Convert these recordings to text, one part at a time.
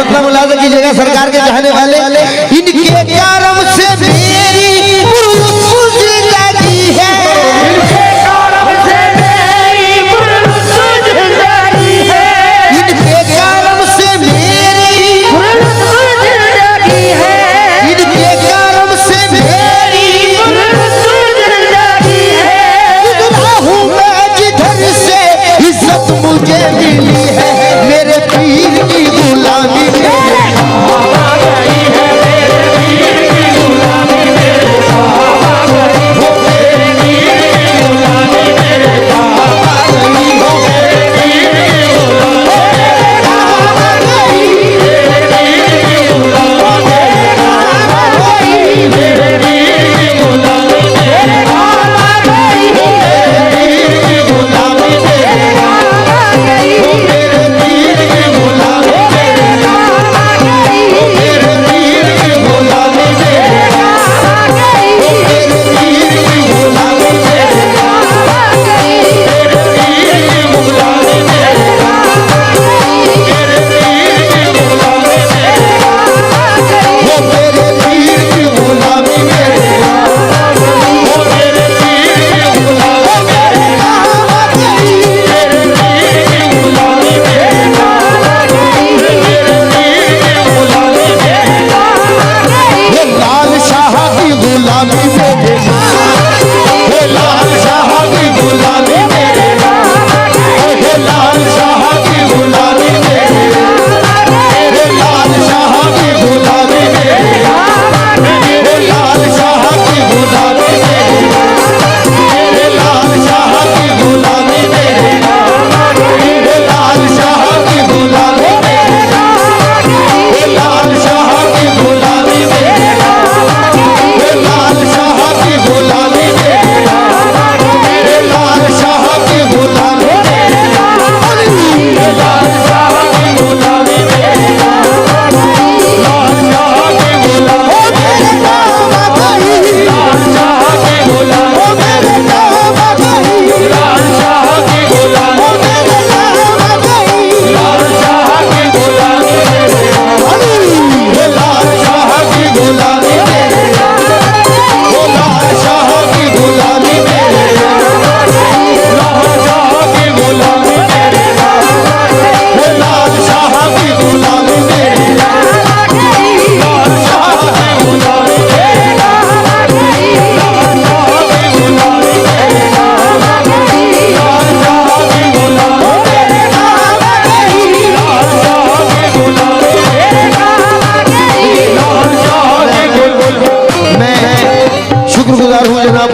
अपना मुलाजा कीजिएगा सरकार के चाहने वाले। इनके कर्म से मेरी जिंदगी है, इनके कर्म से मेरी जिंदगी है, इनके कर्म से मेरी जिंदगी है, इनके कर्म से मेरी जिंदगी है। गुजरा हूँ मैं जिधर से इज्जत मुझे मिली है, मेरे पीर की गुलामी में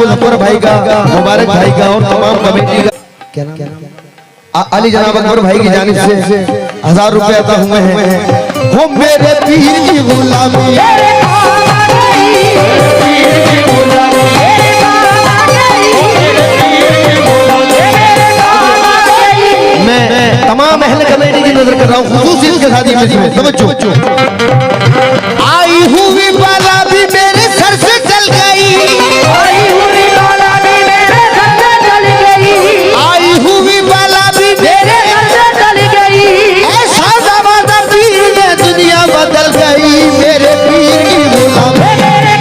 अकबर भाई का, मुबारक भाई का और तमाम कमेटी का। क्या नाम? अली जनाब अकबर भाई की जानिब से 1000 रुपए अता हुए हैं। हो मेरे पीर की गुलामी, मैं तमाम अहले कमेटी की नजर कर रहा हूँ, खुसूसी इसके साथ ही में तवज्जो। आई हुई बाला भी मेरे सर से चल गई, आई हुई बाला भी मेरे सर से चल गई, आई हुई बाला भी मेरे सर से चल गई। ऐसा जमाना पीर में दुनिया बदल गई, मेरे पीर की गुलामी, मेरे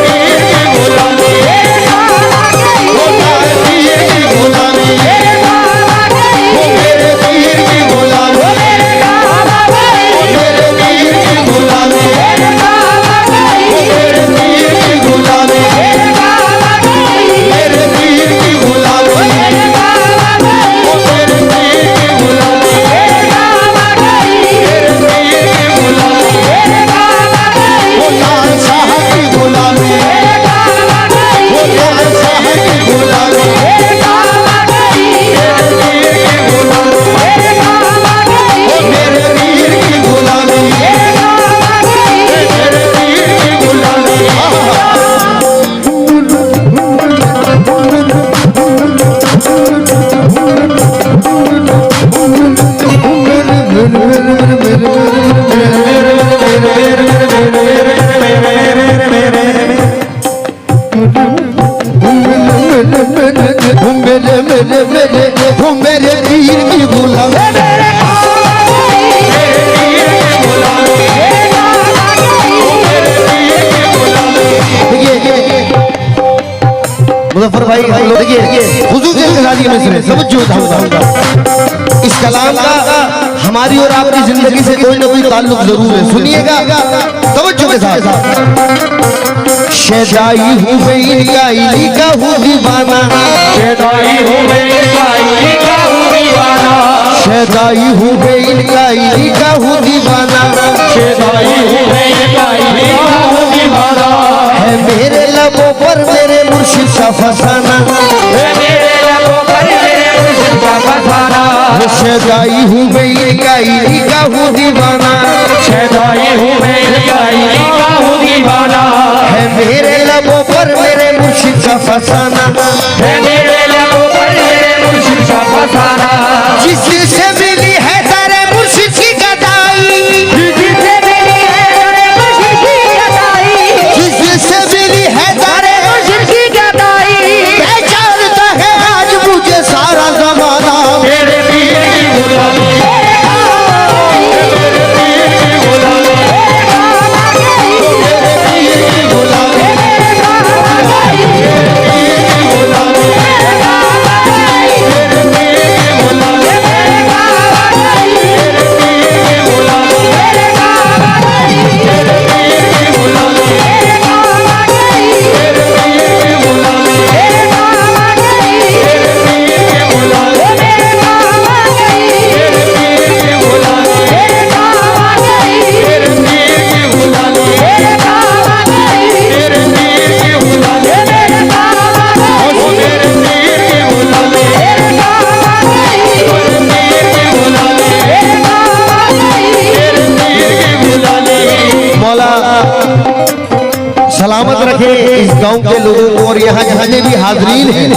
पीर की गुलामी। मुजफ्फर भाई हम लोग देखिए हुजूर के शादी में सुने समझो इस कलाम का हमारी और आपकी जिंदगी से कोई ना कोई ताल्लुक जरूर है, सुनिएगा तवज्जो के साथ। शहदाई हूँ मैं इनका हूँ दीवाना, शहदाई हूँ मैं इनका हूँ दीवाना, शहदाई हूँ मैं इनका हूँ दीवाना, शहदाई हूँ मैं इनका हूँ दीवाना, है मेरे लबों पर मेरे मुर्शिद का फसाना, है मेरे लबों पर मेरे मुर्शिद का फसाना, शहदाई हूँ मैं इनका हूँ दीवाना, शहदाई हूँ मैं इनका हूँ दीवाना, है मेरे लबों पर मेरे मुर्शिद का फसाना, है मेरे लबों पर मेरे मुर्शिद का फसाना, जिससे मिली है तारे मुर्शिद की गदाई, जिससे मिली है तारे मुर्शिद की गदाई, जिससे मिली है तारे मुर्शिद की गदाई, पहचानता है आज मुझे सारा जमाना, मेरे पीर की गुलामी, सलामत रखे इस गांव के लोगों को और यहाँ जितने भी हाजरीन हैं।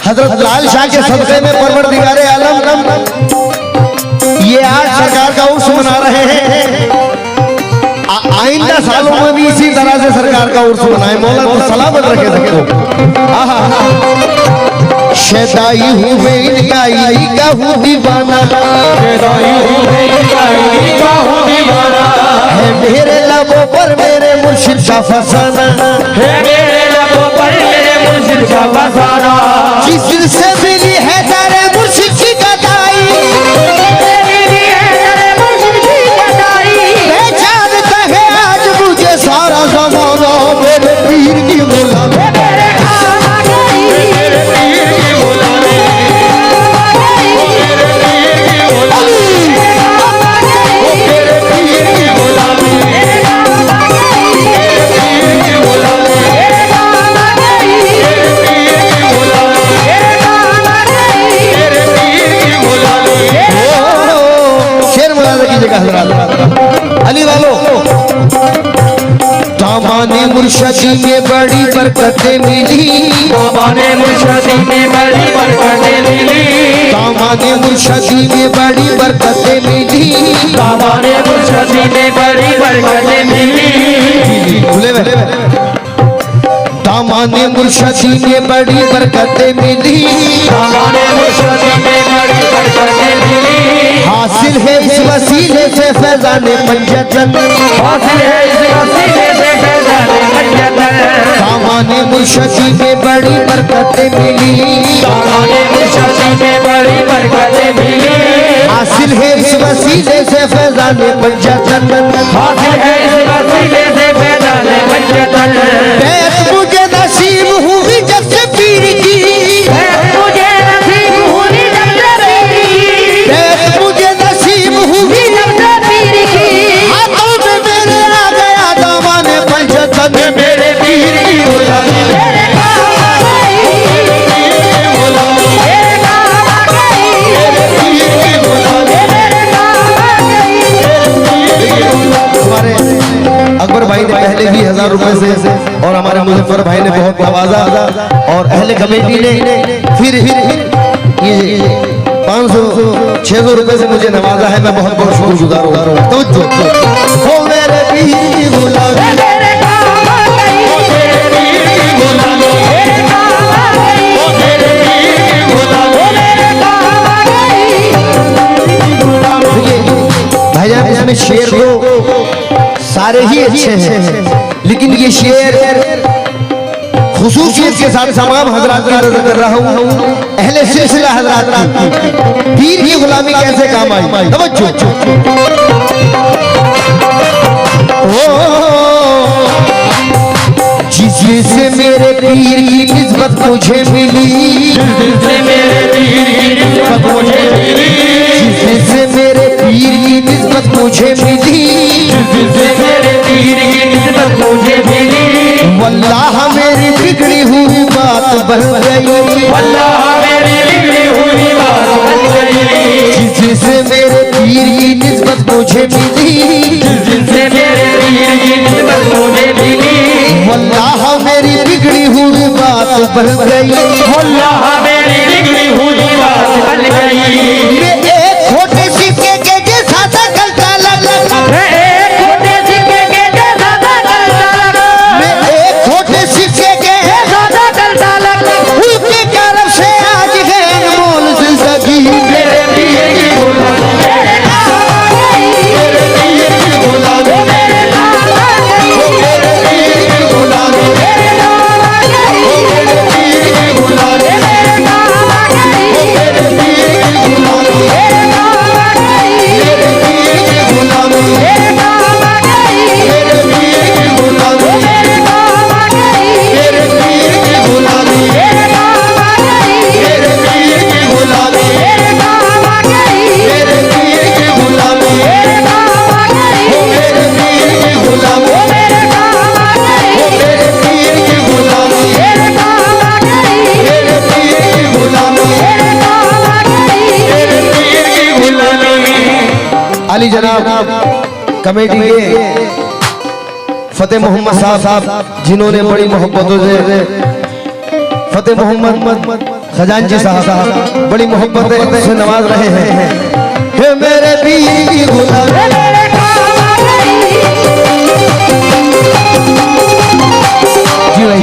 हजरत लाल शाह के सदक़े में परवरदिगारे आलम ये आज सरकार का उर्स मना रहे हैं, आइंदा सालों में भी इसी तरह से सरकार का उर्स मनाए। मौला को सलामत रखे सबको। शहदाई हूँ मैं इनका हूँ दीवाना, शहदाई हूँ मैं इनका हूँ दीवाना, है मेरे लबों पर मेरे मुर्शिद का फसाना, है मेरे लबों पर मेरे मुर्शिद का फसाना, जिससे मिली है तारे मुर्शिद की गदाई, मिली है तारे मुर्शिद की गदाई, पहचानता है आज मुझे सारा ज़माना, मेरे पीर की गुलामी, मेरे काम आ गई, मेरे पीर की गुलामी, मेरे पीर की गुलामी, मेरे पीर की गुलामी, मेरे काम आ गई, मेरे पीर की गुलामी, मेरे काम आ गई, मेरे पीर की गुलामी, मेरे काम आ गई, मेरे पीर की गुलामी। शेर मुलाजा कीजिएगा हजरात। अली वालों, दामाने मुर्शदी में बड़ी बरकतें मिली, दामाने मुर्शदी में बड़ी बरकतें मिली, दामाने मुर्शदी में बड़ी बरकतें मिली, दामाने मुर्शदी में बड़ी बरकतें मिली, खुले में दामाने मुर्शदी में बड़ी बरकतें मिली, दामाने मुर्शदी में बड़ी बरकतें मिली, हासिल है इस वसीले से फैजाने पंजतन, हासिल है इस वसीले से फैजाने पंजतन, दामाने मुर्शदी में बड़ी बरकतें मिली, दामाने मुर्शदी में बड़ी बरकतें मिली, हासिल है इस वसीले से फैजाने पंजतन, हासिल है इस वसीले से फैजाने पंजतन, बैत मुझे नसीब हुई जब से पीर की, मुझे नसीब हुई जब से पीर की, बैत मुझे नसीब हुई जब से पीर की, हाथों में मेरे आ गया दामाने पंजतन, मेरे पीर की गुलामी, मेरे काम आ गई, मेरे पीर की गुलामी, मेरे काम आ गई, मेरे पीर की गुलामी, मेरे काम आ गई, मेरे पीर की गुलामी। हमारे अकबर भाई ने पहले भी 1000 रुपए से और हमारे मुजफ्फर भाई ने बहुत नवाजा और अहले कमेटी ने फिर ये 500-600 रुपए से मुझे नवाजा है। मैं बहुत बहुत शुक्रगुजार हूँ। तो मेरे पीर की गुलामी, मेरे काम आ गई, मेरे पीर की गुलामी, मेरे काम आ गई, मेरे पीर की गुलामी, मेरे काम आ गई। देखिए भाईजान, इसमें शेर तो सारे ही अच्छे हैं, लेकिन ये शेर खुसूसियत के साथ तमाम हजरात की नजर कर रहा हूँ अहले सिलसिला हजरात की पीर की गुलामी कैसे काम आई। तवज्जो। जिससे मेरे पीर की निस्बत मुझे मिली, जिससे मेरे पीर की निस्बत मुझे मिली, जिससे मेरे पीर की निस्बत मुझे मिली, जिससे मेरे पीर की निस्बत मुझे मिली। वल्लाह मेरी बिगड़ी हुई बात बन गई, वल्लाह मेरी बिगड़ी हुई बात बन गई। जिससे मेरे पीर की निस्बत मुझे मिली, जिससे मेरे पीर की निस्बत मुझे मिली। वल्लाह मेरी बिगड़ी हुई बात बन गई, वल्लाह मेरी बिगड़ी हुई बात बन गई। मैं एक खोटे सिक्के के जैसा था गलता लगा, मैं एक खोटे सिक्के के जैसा था गलता लगा, मैं एक खोटे सिक्के के जैसा था गलता लगा। उनके कारण से आज है अनमोल जिंदगी। मेरे पीर की गुलामी, मेरे पीर की गुलामी, मेरे पीर की गुलामी, मेरे पीर की गुलामी, मेरे पीर की गुलामी, मेरे पीर की गुलामी, मेरे पीर की गुलामी, मेरे पीर की गुलामी, मेरे पीर की गुलामी, मेरे पीर की गुलामी, हो मेरे पीर की गुलामी, हो मेरे पीर की गुलामी, मेरे पीर की गुलामी, मेरे पीर की गुलामी। अली जनाब कमेटी के फतेह मोहम्मद साहब जिन्होंने बड़ी मोहब्बतों से फतेह मोहम्मद खजांची साहब बड़ी मोहब्बत से नवाज रहे हैं। हे मेरे पीर की गुलामी, जी भाई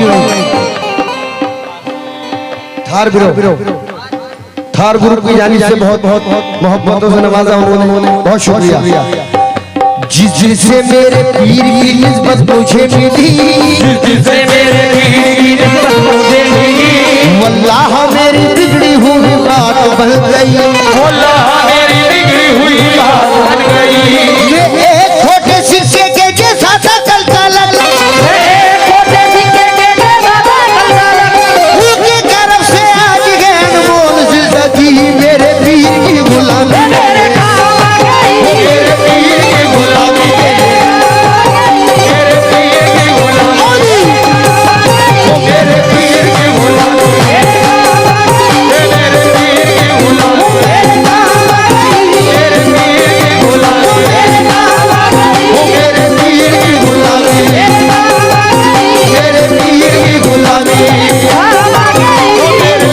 थार ग्रुप की जानिब से बहुत बहुत मोहब्बतों से नवाजा उन्होंने, बहुत शुक्रिया। जिससे मेरे पीर की निस्बत मुझे मिली, जिससे मेरे पीर की निस्बत मुझे मिली। वल्लाह मेरी बिगड़ी हुई बात बन गई, वल्लाह मेरी बिगड़ी हुई बात बन गई। ये एक खोटे सिक्के के जैसा था गलता लगा, एक खोटे सिक्के के जैसा था गलता लगा। उनके तरफ से आज है अनमोल जिंदगी। मेरे पीर की गुलामी, मेरे पीर की गुलामी, मेरे पीर की गुलामी, मेरे पीर की गुलामी, मेरे पीर की गुलामी, मेरे पीर की गुलामी, मेरे पीर की गुलामी, मेरे पीर की गुलामी, मेरे पीर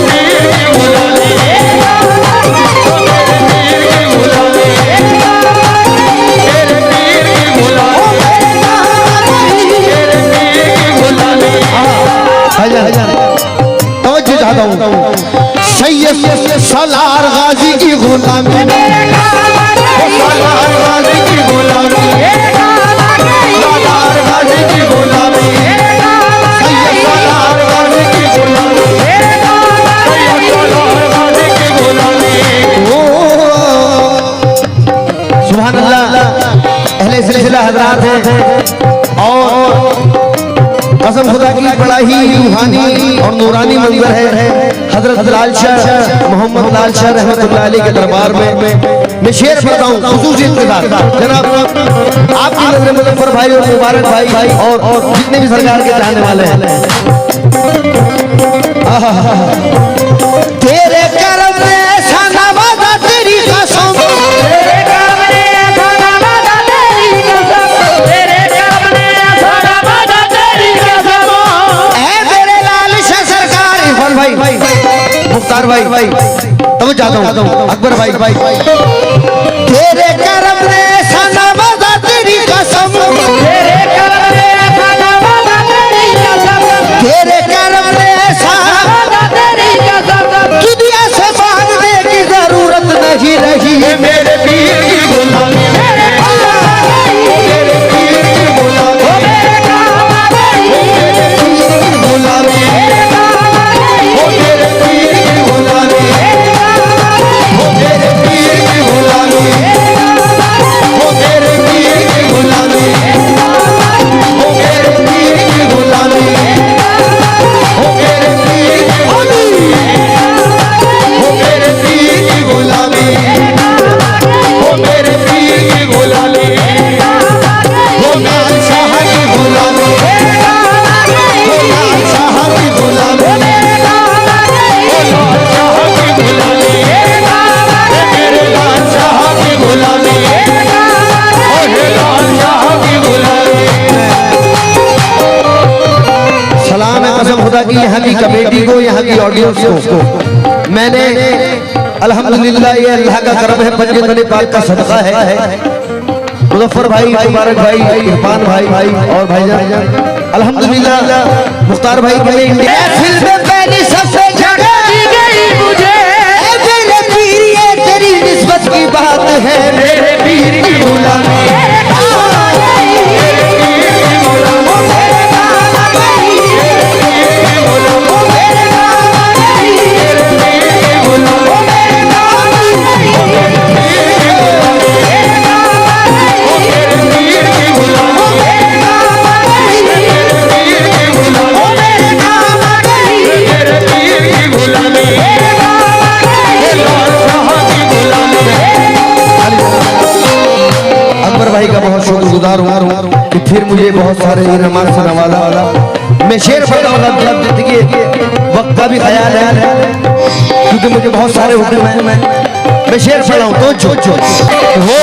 की गुलामी, तवज्जो चाहता हूँ। सैयद सलार गाजी की गुलामी, सलार गाजी की गुलामी, सलार गाजी की गुलामी, सैयद सलार गाजी की गुलामी, सैयद सलार गाजी की गुलामी। सुभान अल्लाह। अहले सिलसिला हजरात हैं और कसम खुदा की बड़ा ही रूहानी और नूरानी मंजर है। हजरत लाल शाह मोहम्मद लाल शाह रहमतुल्लाह अलैह के दरबार में मैं शेर पढ़ता हूँ खुसूसियत के साथ। जनाब आपकी नजर मुजफ्फर भाई और मुबारक भाई और जितने भी सरकार के चाहने वाले हैं। तेरे करम में ऐसा नवाजा तेरी कसम, तेरे करम में ऐसा नवाजा तेरी कसम, तेरे करम में ऐसा नवाजा तेरी कसम। ऐ मेरे लाल शाह सरकार इरफान भाई, मुख्तार भाई, तब जाता हूँ अकबर भाई, तेरे करम में ऐसा नवाजा तेरी कसम, तेरे करम में ऐसा नवाजा तेरी कसम, तेरे करम में ऐसा नवाजा तेरी कसम। दुनिया से भागने की जरूरत नहीं रही। मेरे पीर की गुलामी, मेरे पीर की गुलामी, मेरे पीर की गुलामी, की यहाँ की कमेटी को, यहाँ की ऑडियंस को मैंने अल्हम्दुलिल्लाह, ये अल्लाह का करम है, पंजे पाक का सदका है। मुजफ्फर भाई, मुबारक भाई, इरफान भाई और भाईजान अल्हम्दुलिल्लाह मुख्तार भाई के इंडिया फिल्म में पहली सबसे जगह दी गई मुझे। मेरे पीर ये तेरी निस्बत की बात है, मेरे पीर की गुलामी भाई का बहुत शुक्रगुजार हूँ कि फिर मुझे बहुत सारे इनामात से नवाजा। मैं शेर पढ़ता हूँ, जिंदगी वक्त का भी ख्याल है क्योंकि मुझे बहुत सारे हुक्म हैं। मैं शेर पढ़ा हूँ तो जो हो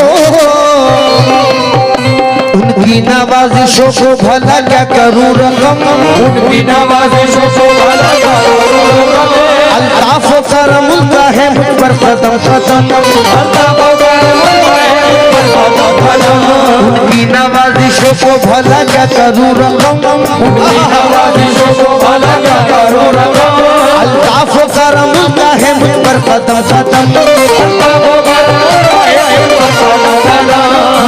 उनकी नवाजिशों को भला क्या करूँ रकम, उनकी नवाजिशों को भला क्या करूँ रकम, अल्ताफ करम उनका है मुझ पर कदम कदम, उनकी नवाजिशों को भला क्या करूँ रकम, उनकी नवाजिशों को भला क्या करूँ रकम, अल्ताफ करम उनका है मुझ पर कदम कदम,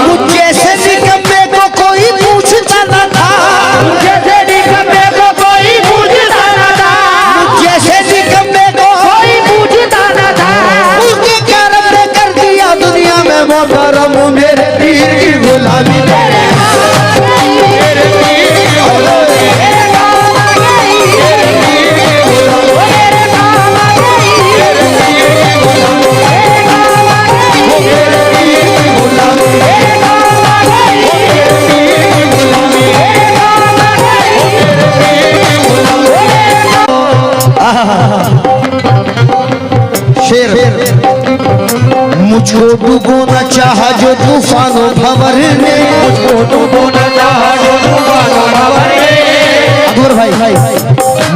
मुझ जैसे निकम्मे को कोई पूछता न था, मुझ जैसे निकम्मे को कोई पूछता न था, मुझ जैसे निकम्मे को कोई पूछता न था, उसके करम ने कर दिया दुनिया में मोहतरम, मेरे पीर की गुलामी मेरे पीर की गुलामी मेरे काम आ गई, मेरे पीर की गुलामी मेरे काम आ गई, मेरे पीर की गुलामी मेरे काम आ गई, मेरे पीर की गुलामी मेरे काम आ गई, मेरे पीर की गुलामी मेरे काम आ गई, मेरे पीर की गुलामी। शेर मुझको डूबोना चाहा जो तूफानों भंवर ने, मुझको डूबोना चाहा जो तूफानों भंवर ने, अकबर भाई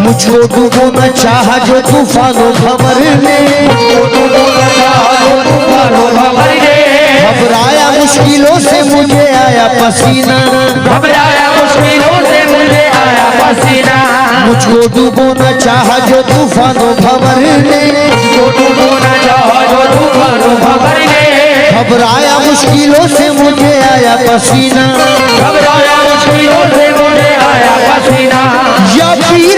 मुझको डूबोना चाहा जो तूफानों भंवर ने, मुझको डूबोना चाहा जो तूफानों भंवर ने, घबराया मुश्किलों से मुझे आया पसीना, घबराया मुश्किलों से मुझे आया पसीना, मुझको डूबोना चाहा जो तूफानों भंवर ने, मुझको डूबोना चाहा जो तूफानों भंवर ने, घबराया मुश्किलों से मुझे आया पसीना, घबराया मुश्किलों से मुझे आया पसीना, या पीर